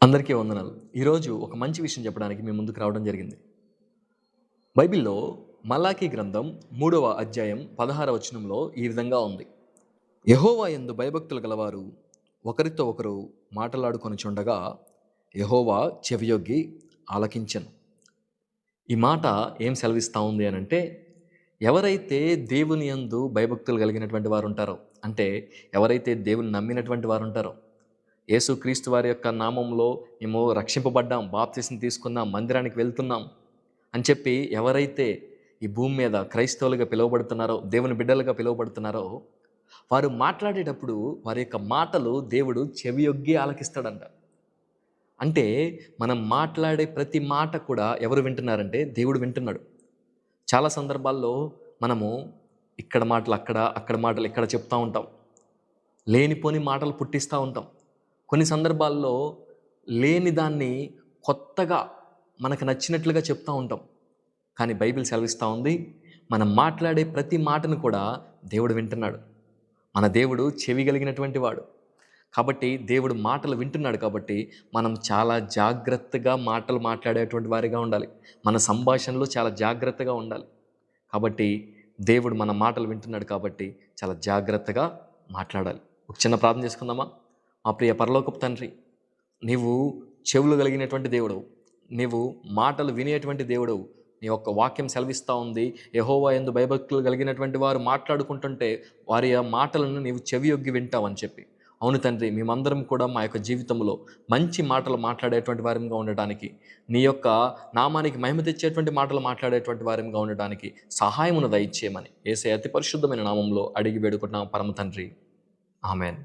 అందరికీ వందనాలు. ఈరోజు ఒక మంచి విషయం చెప్పడానికి మీ ముందుకు రావడం జరిగింది. బైబిల్‌లో మలాకీ గ్రంథం 3వ అధ్యాయం 16వ వచనంలో ఈ విధంగా ఉంది. యెహోవా యందు భయభక్తులు గలవారు ఒకరితో ఒకరు మాటలాడుకొనుచుండగా యెహోవా చెవియొగ్గి ఆలకించెను. ఈ మాట ఏం సెలవిస్తా ఉంది అనంటే, ఎవరైతే దేవుని యందు భయభక్తులు కలిగినటువంటి వారు ఉంటారో, అంటే ఎవరైతే దేవుని నమ్మినటువంటి వారు ఉంటారో, యేసుక్రీస్తు వారి యొక్క నామంలో మేము రక్షింపబడ్డాం, బాప్తిస్మం తీసుకున్నాం, మందిరానికి వెళ్తున్నాం అని చెప్పి ఎవరైతే ఈ భూమి మీద క్రైస్తవులుగా పిలువబడుతున్నారో, దేవుని బిడ్డలుగా పిలువబడుతున్నారో, వారు మాట్లాడేటప్పుడు వారి యొక్క మాటలు దేవుడు చెవియొగ్గి ఆలకిస్తాడంట. అంటే మనం మాట్లాడే ప్రతి మాట కూడా ఎవరు వింటున్నారంటే దేవుడు వింటున్నాడు. చాలా సందర్భాల్లో మనము ఇక్కడ మాటలు అక్కడ, అక్కడ మాటలు ఇక్కడ చెప్తా ఉంటాం. లేనిపోని మాటలు పుట్టిస్తూ ఉంటాం. కొన్ని సందర్భాల్లో లేని దాన్ని కొత్తగా మనకు నచ్చినట్లుగా చెప్తూ ఉంటాం. కానీ బైబిల్ సెలవిస్తూ ఉంది, మనం మాట్లాడే ప్రతి మాటను కూడా దేవుడు వింటున్నాడు. మన దేవుడు చెవి కలిగినటువంటి వాడు. కాబట్టి దేవుడు మాటలు వింటున్నాడు కాబట్టి మనం చాలా జాగ్రత్తగా మాటలు మాట్లాడేటువంటి వారిగా ఉండాలి. మన సంభాషణలో చాలా జాగ్రత్తగా ఉండాలి. కాబట్టి దేవుడు మన మాటలు వింటున్నాడు కాబట్టి చాలా జాగ్రత్తగా మాట్లాడాలి. ఒక చిన్న ప్రార్థన చేసుకుందామా? మా ప్రియ పరలోకపు తండ్రి, నీవు చెవులు కలిగినటువంటి దేవుడవు, నీవు మాటలు వినేటువంటి దేవుడవు. నీ యొక్క వాక్యం సెలవిస్తూ ఉంది, యెహోవా యందు భయభక్తులు కలిగినటువంటి వారు మాట్లాడుకుంటుంటే వారి ఆ మాటలను నీవు చెవియొగ్గి వింటావని చెప్పి. అవును తండ్రి, మేమందరం కూడా మా యొక్క జీవితంలో మంచి మాటలు మాట్లాడేటువంటి వారిగా ఉండటానికి, నీ యొక్క నామానికి మహిమ తెచ్చేటువంటి మాటలు మాట్లాడేటువంటి వారిగా ఉండటానికి సహాయమును దయచేయమని యేసయ్య అతి పరిశుద్ధమైన నామంలో అడిగి వేడుకుంటున్నాం పరమ తండ్రి. ఆమెన్.